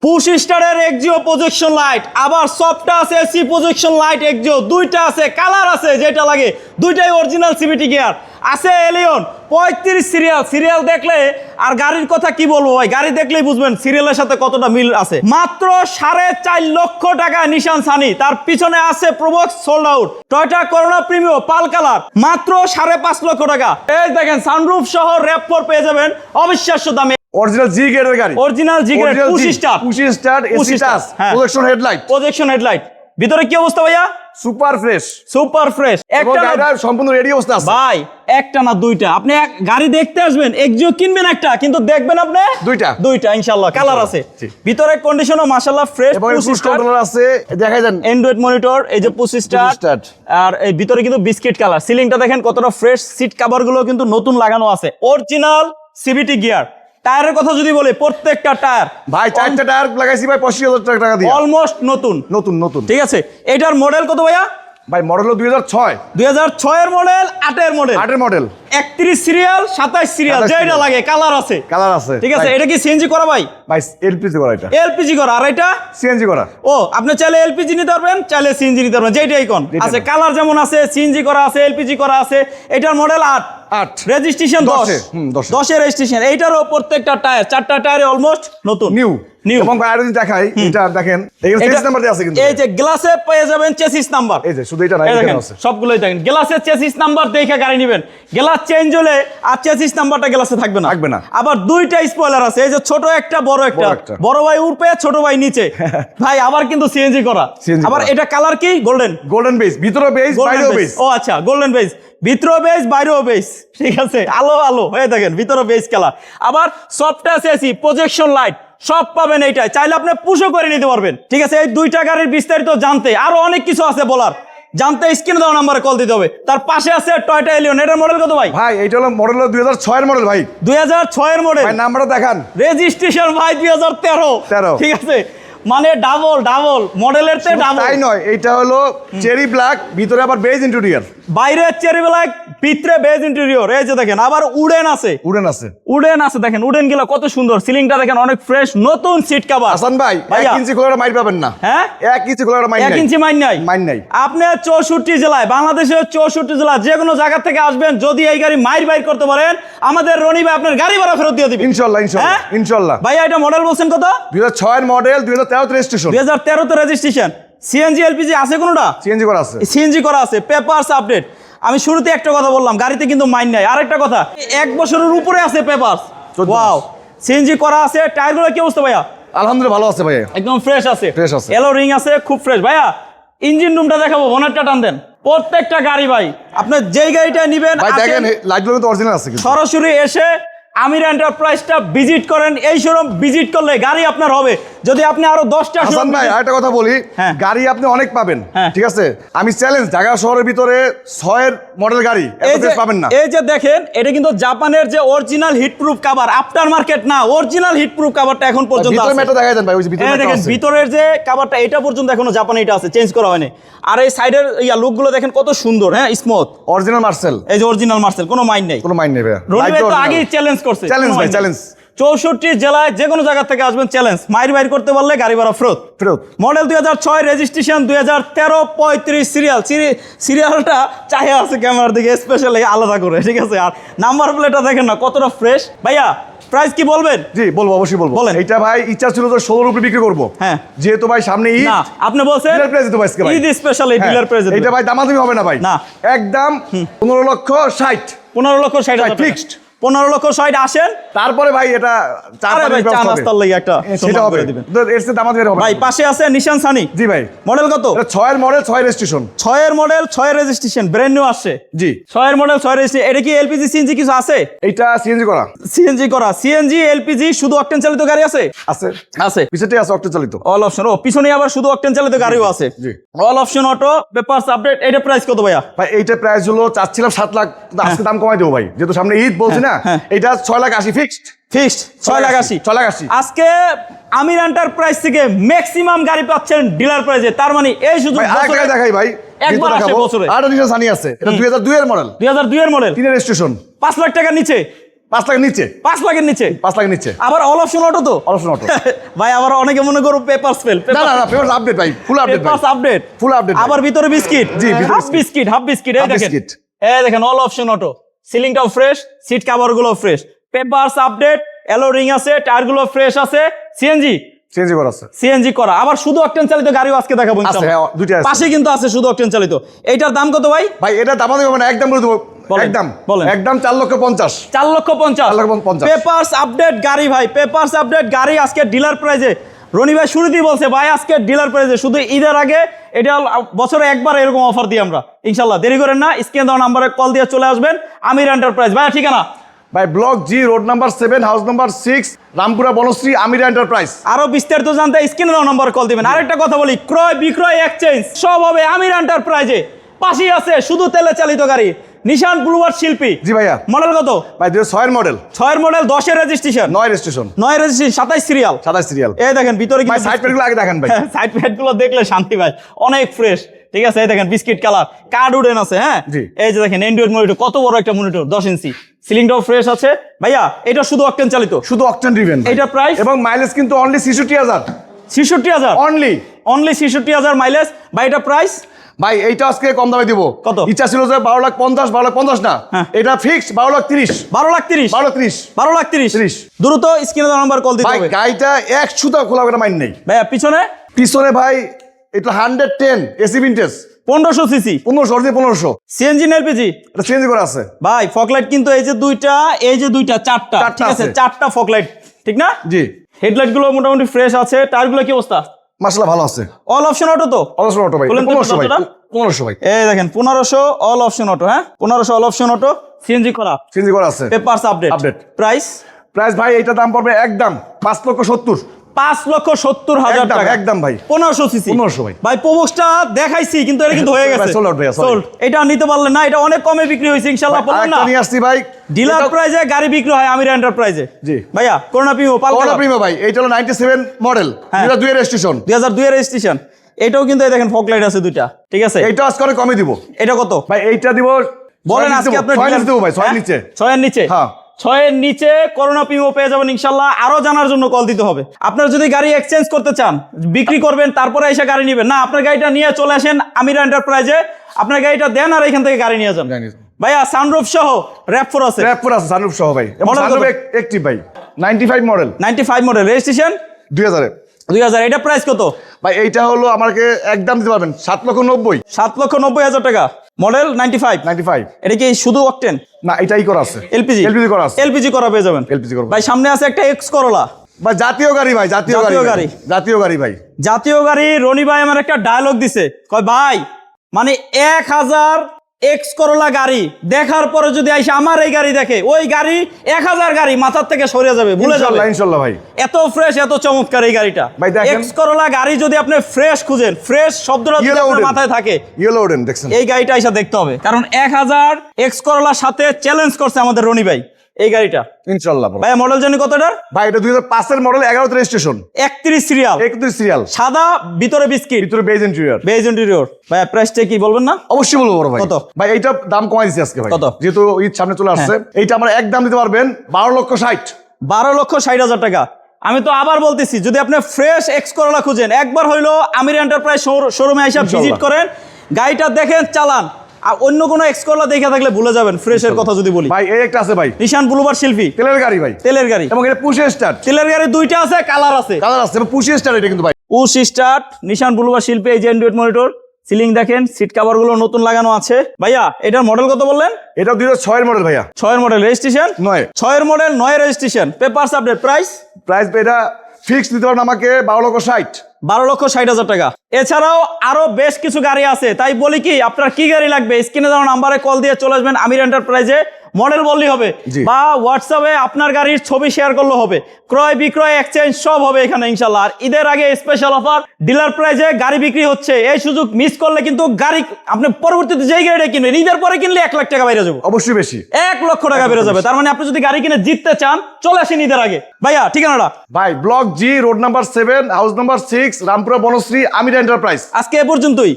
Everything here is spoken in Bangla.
পুশ স্টারের এক্সিও প্রজেকশন লাইট, আবার সফটটা আছে এসি প্রজেকশন লাইট এক্সিও, দুইটা আছে, কালার আছে যেটা লাগে, দুইটাই অরিজিনাল সিভিটি গিয়ার আছে। এলিয়ন 35 সিরিয়াল দেখলে আর গাড়ির কথা কি বলবো ভাই, গাড়ি দেখলেই বুঝবেন সিরিয়ালের সাথে কতটা মিল আছে। মাত্র 4.5 লক্ষ টাকা নিশান সানি, তার পিছনে আছে Probox sold out, Toyota Corona Premio pearl colour মাত্র 5.5 লক্ষ টাকা। এই দেখেন সানরুফ সহ র‍্যাপ4 পেয়ে যাবেন অবিশ্বাস্য দামে। অরিজিনাল জি গ্রেডের গাড়ি, অরিজিনাল জি grade push start AC touch, projection headlight. ভিতরে কি অবস্থা ভাইয়া? সুপার ফ্রেশ একটা গাড়িটা সম্পূর্ণ রেডি অবস্থা আছে ভাই, একটা না দুইটা। আপনি এক গাড়ি দেখতে আসবেন, এক্সিও কিনবেন একটা, কিন্তু দেখবেন আপনি দুইটা ইনশাআল্লাহ। কালার আছে, ভিতরে কন্ডিশনও মাশাআল্লাহ ফ্রেশ। পুশ কন্ট্রোলার আছে, দেখাই দেন অ্যান্ড্রয়েড মনিটর, এই যে পুশ স্টার্ট। আর এই ভিতরে কিন্তু বিস্কিট কালার। সিলিংটা দেখেন কতটা ফ্রেশ, সিট কভার গুলো কিন্তু নতুন লাগানো আছে। Original CVT gear. টায়ারের কথা যদি বলি, প্রত্যেকটা টায়ার ভাই 4টা টায়ার লাগাইছি ভাই 85,000 টাকা দিয়ে, অলমোস্ট নতুন। ঠিক আছে, এটার মডেল কত ভাইয়া? ভাই মডেল হলো 2006 এর মডেল, 8 এর মডেল, 31 সিরিয়াল, 27 সিরিয়াল, যেটা লাগে। কালার আছে। ঠিক আছে, এটা কি সিএনজি করা ভাই? এলপিজি করা। এটা এলপিজি করা, আর এটা সিএনজি করা। ও, আপনি চাইলে এলপিজি নিতে পারবেন, চাইলে সিএনজি নিতে পারবেন, যেটাই কোন আছে। কালার যেমন আছে, সিএনজি করা আছে, এলপিজি করা আছে। এটার মডেল 8, রেজিস্ট্রেশন 10 এর রেজিস্ট্রেশন। এইটারও প্রত্যেকটা টায়ার, 4টা টায়ারে অলমোস্ট নতুন, নিউ। এবং আরো যদি দেখাই, এটা দেখেন এখানে চেসিস নাম্বার দেয়া আছে কিন্তু। এই যে গ্লাসে পেয়ে যাবেন চেসিস নাম্বার। এই যে শুধু এটা না, এখানে আছে সবগুলোই দেখেন গ্লাসে চেসিস নাম্বার দেখে গাড়ি নেবেন। গ্লাস চেঞ্জ হলে আর চেসিস নাম্বারটা গ্লাসে থাকবে না। আবার দুইটা স্পয়লার আছে, এই যে ছোট একটা, বড় একটা। বড় ভাই উপরে, ছোট ভাই নিচে। ভাই আবার কিন্তু সিএনজি করা। আবার এটা কালার কি? গোল্ডেন বেজ, ভিতরে বেজ, বাইরেও বেজ। ও আচ্ছা, গোল্ডেন বেজ, ভিতরেও বেজ, বাইরেও বেজ। ঠিক আছে, আলো হয়ে দেখেন, ভিতরে বেজ কালার। আবার soft touch AC, projection light সব পাবেন এইটাই। চাইলে আপনি পুশও করে নিতে পারবেন। ঠিক আছে, এই দুইটা গাড়ির বিস্তারিত জানতে আরো অনেক কিছু আছে বলার, জানতে স্ক্রিনে দেওয়া নাম্বারে কল দিতে হবে। তার পাশে আছে টয়োটা এলিয়ন। এটার মডেল কত ভাই? ভাই এটা হলো মডেল 2006 এর মডেল ভাই। 2006 এর মডেল। ভাই নাম্বারটা দেখান। রেজিস্ট্রেশন ভাই 2013। ঠিক আছে, মানে ডাবল মডেলের তে ডাবল। তাই নয়, এটা হলো চেরি ব্ল্যাক, ভিতরে আবার বেজ ইন্টেরিয়র। বাইরে চেরি ব্ল্যাক, ভিতরে বেজ ইন্টেরিয়র। এই যে দেখেন, আবার উডেন আছে দেখেন, উডেন গুলো কত সুন্দর। সিলিংটা দেখেন অনেক ফ্রেশ, নতুন সিট কভার। হাসান ভাই 1 ইঞ্চি খোলার মাইর পাবেন না। হ্যাঁ, 1 ইঞ্চি খোলার মাইর নাই। 1 ইঞ্চি মাইর নাই। আপনি 64 জেলায়, বাংলাদেশের 64 জেলা যে কোনো জায়গা থেকে আসবেন, যদি এই গাড়ি মাইর বাইর করতে পারেন, আমাদের রনি ভাই আপনার গাড়ি ভাড়া ফেরত দিয়ে দিবেন ইনশাআল্লাহ। ভাই এটা মডেল বলছেন কত? 2006 এর মডেল, 2013 তে রেজিস্ট্রেশন। 2013 তে রেজিস্ট্রেশন। সিএনজি এলপিজি আছে কোনটা? সিএনজি করা আছে, পেপারস আপডেট। আমি শুরুতে একটা কথা বললাম, গাড়িতে কিন্তু মাইন নাই। আরেকটা কথা, 1 বছরের উপরে আছে পেপারস। ওয়াও, সিএনজি করা আছে। টায়ারগুলো কি অবস্থা ভাইয়া? আলহামদুলিল্লাহ ভালো আছে ভাইয়া, একদম ফ্রেশ আছে। এলো রিং আছে, খুব ফ্রেশ। ভাইয়া ইঞ্জিন রুমটা দেখাবো, বনেটটা টান দেন। প্রত্যেকটা গাড়ি ভাই, আপনি যেই গাড়িটা নেবেন দেখেন লাইটগুলো তো অরিজিনাল আছে। সরাসরি এসে আমির এন্টারপ্রাইজটা ভিজিট করেন। এই শোরুম ভিজিট করলে গাড়ি আপনার হবে। যদি আপনি আরো 10টা হাসান ভাই আরেকটা কথা বলি, গাড়ি আপনি অনেক পাবেন। ঠিক আছে, আমি চ্যালেঞ্জ, ঢাকা শহরের ভিতরে 6 এর মডেল গাড়ি এত পাবেন না। এই যে দেখেন, এটা কিন্তু জাপানের যে original heat proof cover, after market না, অরিজিনাল হিট প্রুফ কভারটা এখন পর্যন্ত আছে। ভিতরে দেখাই দেন ভাই, ওই যে ভিতরে দেখেন, ভিতরের যে কভারটা, এটা পর্যন্ত এখনো জাপানে এটা আছে, চেঞ্জ করা হয়নি। আর এই সাইডের লুকগুলো দেখেন কত সুন্দর। হ্যাঁ, স্মুথ অরিজিনাল মার্সেল। এই যে অরিজিনাল মার্সেল, কোনো মাইন্ড নেই ভাই। রনি ভাই তো আগেই চ্যালেঞ্জ করছে। চ্যালেঞ্জ 64 জেলায় যে কোনো জায়গা থেকে আসবেন, চ্যালেঞ্জ। মাইর বাইর করতে পারলে গাড়ি ভাড়া ফেরত। মডেল 2006, রেজিস্ট্রেশন 2013, 35 সিরিয়ালটা চাহে আছে ক্যামেরার দিকে স্পেশালি আলাদা করে। ঠিক আছে, আর নাম্বার প্লেটটা দেখেন না কতটা ফ্রেশ। ভাইয়া প্রাইস কি বলবেন? জি বলবো, অবশ্যই বলবো। বলেন। এটা ভাই ইচ্ছা ছিল তো 16 রুপি বিক্রি করব। হ্যাঁ, যেহেতু ভাই সামনে ঈদ, না আপনি বলছেন ডিলার প্রাইস দিতে পারছি ভাই, ঈদ স্পেশালি ডিলার প্রাইস। এটা ভাই দামাদামি হবে না ভাই, না, একদম 15,60,000। 15,60,000 ফিক্সড। 15,60,000 আসেন, তারপরে ভাই এটা চা নাস্তার লাগি একটা সেটা হবে দিবেন। এর সাথে দামাদামি হবে ভাই। পাশে আছে নিশান সানি। জি ভাই, মডেল কত? এটা 6 এর মডেল, 6 রেজিস্ট্রেশন। 6 এর মডেল, 6 এর রেজিস্ট্রেশন, ব্র্যান্ড নিউ আসছে। জি, 6 এর মডেল, 6 রেজিস্ট্রেশন। এটা কি এলপিজি সিএনজি কিছু আছে? এটা সিএনজি করা। সিএনজি এলপিজি শুধু অকটেন চালিত গাড়ি আছে? আছে পিছনে আছে অকটেন চালিত, অল অপশন। ও, পিছনে আবার শুধু অকটেন চালিত গাড়িও আছে। জি, all option auto, papers update. এটা প্রাইস কত ভাইয়া? ভাই এইটা প্রাইস হলো চাচ্ছিলাম 7 লাখ, আজকে দাম কমাই দেবো ভাই, যেহেতু সামনে ঈদ বলছি না। এটা 6,80,000 ফিক্সড। 6,80,000 আজকে আমির এন্টারপ্রাইজ থেকে ম্যাক্সিমাম গাড়ি পাচ্ছেন ডিলার প্রাইসে। তার মানে এই সুযোগ দেখাই ভাই, একবার আসে বছরে। আর নিশান সানি আছে, এটা 2002 এর মডেল। 3 রেজিস্ট্রেশন, 5 লাখ টাকার নিচে। 5 লাখের নিচে 5 লাখের নিচে 5 লাখের নিচে আবার অল অপশন অটো তো অল অপশন অটো ভাই আবার অনেকে মনে করো পেপারস ফেল না না না পেপারস আপডেট ভাই ফুল আপডেট ভাই পেপারস আপডেট ফুল আপডেট আবার ভিতরে বিস্কিট জি হাফ বিস্কিট এই দেখেন এই দেখেন অল অপশন অটো সিলিংটাও ফ্রেশ সিট কভার গুলো fresh papers update alloy ring আছে টায়ার গুলো ফ্রেশ আছে সিএনজি করা আছে সিএনজি করা আবার শুধু অকটেন চালিত গাড়িও আজকে দেখাবো ইনশাআল্লাহ দুইটা আছে পাশে কিন্তু আছে শুধু অকটেন চালিত এইটার দাম কত ভাই ভাই এটা দাম দেব না একদম বলে দেব একদম বলেন একদম 4,50,000 4,50,000 পেপারস আপডেট গাড়ি ভাই পেপারস আপডেট গাড়ি আজকে ডিলার প্রাইজে রনি ভাই শুরুতেই বলছে ভাই আজকে ডিলার প্রাইজে শুধু ঈদের আগে এটা বছরে একবার এরকম অফার দিই আমরা ইনশাআল্লাহ দেরি করেন না স্ক্রিনে দেওয়া নম্বরে কল দিয়ে চলে আসবেন আমির এন্টারপ্রাইজ ভাই ঠিকানা ভাই block G road number 7 house number 6 Rampura Banasree Amir enterprise আরো বিস্তারিত জানতে স্ক্রিনে দেওয়া নম্বরে কল দিবেন আরেকটা কথা বলি ক্রয় বিক্রয় এক্সচেঞ্জ সব হবে আমির এন্টারপ্রাইজে পাশেই আছে শুধু তেলে চালিত গাড়ি নিশান ব্লুবার্ড শিল্পী জি ভাইয়া মডেল কত ভাই 2006 এর মডেল 6 এর মডেল 10 এর রেজিস্ট্রেশন 9 রেজিস্ট্রেশন 27 সিরিয়াল এই দেখেন ভিতরে ভাই সাইড প্যাডগুলো আগে দেখেন ভাই সাইড প্যাডগুলো দেখলে শান্তি ভাই অনেক ফ্রেশ ঠিক আছে এই দেখেন বিস্কিট কালার কার্ড উডেন আছে হ্যাঁ এই যে দেখেন অ্যান্ড্রয়েড মনিটর কত বড় একটা মনিটর 10 ইঞ্চি সিলিংটাও ফ্রেশ আছে ভাইয়া এটা শুধু অকটেন চালিত শুধু অকটেন ড্রিভেন এটা প্রাইস এবং মাইলেজ কিন্তু অনলি 66000 অনলি 66000 মাইলেজ ভাই এটা প্রাইস ভাই এইটা আজকে কম দামে দিব কত ইচ্ছা ছিল যে 12,50,000 না এটা ফিক্সড 12,30 দ্রুত স্ক্রিনে দেওয়া নাম্বার কল দিতে হবে ভাই গাড়িটা এক সুতা খোলা করে মাইন নেই ভাইয়া পিছনে ভাই এটা 110 এসি ভিনটেজ 1500 সিসি 1500 সিএনজি না এলপিজি এটা সিএনজি করা আছে ভাই ফগলাইট কিন্তু এই যে দুইটা চারটা ঠিক আছে চারটা ফগলাইট ঠিক না জি হেডলাইট গুলো মোটামুটি ফ্রেশ আছে টায়ার গুলো কি অবস্থা মাশাআল্লাহ ভালো আছে অল অপশন অটো তো অল অপশন অটো ভাই 1500 ভাই এই দেখেন 1500 অল অপশন অটো হ্যাঁ 1500 অল অপশন অটো সিএনজি করা আছে পেপারস আপডেট প্রাইস ভাই এইটা দাম পড়বে একদম 5,70,000 5,70,000 টাকা একদম ভাই 1500 সিসি 1500 ভাই ভাই প্রবক্সটা দেখাইছি কিন্তু এটা কিন্তু হয়ে গেছে সোল্ড এটা নিতে পারলেন না এটা অনেক কমে বিক্রি হয়েছে ইনশাআল্লাহ বলুন না নিয়ে আসছি ভাই ডিলার প্রাইজে গাড়ি বিক্রি হয় আমির এন্টারপ্রাইজে জি ভাইয়া করোনা প্রিমো ভাই এইটা হলো 97 মডেল 2002 এর রেজিস্ট্রেশন 2002 এর রেজিস্ট্রেশন এটাও কিন্তু দেখেন ফগ লাইট আছে দুইটা ঠিক আছে এইটা আজকে করে কমে দিব এটা কত ভাই এইটা দিব বলেন আজকে আপনি 6 দেব ভাই 6 নিচে 6 এর নিচে হ্যাঁ 6 এর নিচে করোনা প্রিমো পেয়ে যাবেন ইনশাআল্লাহ আরো জানার জন্য কল দিতে হবে আপনারা যদি গাড়ি এক্সচেঞ্জ করতে চান বিক্রি করবেন তারপরে এসে গাড়ি নেবেন না আপনার গাড়িটা নিয়ে চলে আসেন আমির এন্টারপ্রাইজে আপনার গাড়িটা দেন আর এখান থেকে গাড়ি নিয়ে যান ভাইয়া সানরুফ সহ র‍্যাপ4 আছে সানরুফ সহ ভাই সানরুফ অ্যাক্টিভ ভাই 95 মডেল রেজিস্ট্রেশন 2000 এটা প্রাইস কত ভাই এইটা হলো আমাকে একদম দিতে পারবেন 7,90,000 টাকা মডেল 95 এটা কি শুধু অকটেন না এটাই করা আছে এলপিজি করা পেয়ে যাবেন ভাই সামনে আছে একটা এক্স করোলা ভাই জাতীয় গাড়ি রনি ভাই আমার একটা ডায়লগ দিছে কয় ভাই মানে 1000 এক্স করোলা গাড়ি দেখার পরে যদি আইসে আমার এই গাড়ি দেখে ওই গাড়ি 1000 গাড়ি মাথার থেকে সরে যাবে ভুলে যাবে ইনশাআল্লাহ ভাই এত ফ্রেশ এত চমৎকার এই গাড়িটা এক্স করোলা গাড়ি যদি আপনি ফ্রেশ খুঁজেন ফ্রেশ শব্দটা যদি আপনার মাথায় থাকে দেখছেন এই গাড়িটা আইসা দেখতে হবে কারণ 1000 এক্স করোলার সাথে চ্যালেঞ্জ করছে আমাদের রনি ভাই এই গাড়িটা ইনশাআল্লাহ ভাই মডেল জানি কতটার ভাই এটা 2005 এর মডেল 11 তে রেজিস্ট্রেশন 31 সিরিয়াল সাদা ভিতরে বিস্কিট বেজ ইন্টেরিয়র ভাই প্রাইসটা কি বলবেন না অবশ্যই বলবো বড় ভাই কত ভাই এইটা দাম কমাই দিছি আজকে ভাই কত যেহেতু ঈদ সামনে চলে আসছে এইটা আমরা একদম দিতে পারবেন 12,60,000 টাকা আমি তো আবার বলতেছি যদি আপনি ফ্রেশ এক্স করোলা খুঁজেন একবার হইলো আমির এন্টারপ্রাইজ শোরুমে এসে ভিজিট করেন গাড়িটা দেখেন চালান আর অন্য কোনো এক্স করোলা দেখে থাকলে ভুলে যাবেন ফ্রেশের কথা যদি বলি ভাই এই একটা আছে ভাই নিশান ব্লুবার্ড শিল্পী তেলের গাড়ি এবং এটা পুশ স্টার্ট তেলের গাড়ি দুইটা আছে কালার আছে এবং পুশ স্টার্ট এটা কিন্তু ভাই পুশ স্টার্ট নিশান ব্লুবার্ড শিল্পী এই যে অ্যান্ড্রয়েড মনিটর সিলিং দেখেন সিট কভার গুলো নতুন লাগানো আছে ভাইয়া এটার মডেল কত বললেন এটা 2006 এর মডেল ভাইয়া 6 এর মডেল রেজিস্ট্রেশন 6 এর মডেল 9 এর রেজিস্ট্রেশন পেপারস আপডেট প্রাইস এটা ফিক্স দিতে পারেন আমাকে 12,60,000 টাকা এছাড়াও আরো বেশ কিছু গাড়ি আছে তাই বলি কি আপনার কি গাড়ি লাগবে স্ক্রিনে দেওয়া নাম্বারে কল দিয়ে চলে আসবেন আমির এন্টারপ্রাইজে মডেল বললেই হবে বা হোয়াটসঅ্যাপে আপনার গাড়ির ছবি শেয়ার করলে হবে ক্রয় বিক্রয় এক্সচেঞ্জ সব হবে এখানে ইনশাআল্লাহ আর ঈদের আগে স্পেশাল অফার ডিলার প্রাইজে গাড়ি বিক্রি হচ্ছে এই সুযোগ মিস করলে কিন্তু গাড়ি আপনি পরবর্তীতে যেই গাড়িটা কিনবেন ঈদের পরে কিনলে 1 লাখ টাকা বেড়ে যাবে অবশ্যই বেশি 1 লক্ষ টাকা বেড়ে যাবে তার মানে আপনি যদি গাড়ি কিনে জিততে চান চলে আসেন ঈদের আগে ভাইয়া ঠিকানাটা ভাই block G road number 7 house number 6 Rampura Banasree Amir enterprise আজকে এ পর্যন্তই।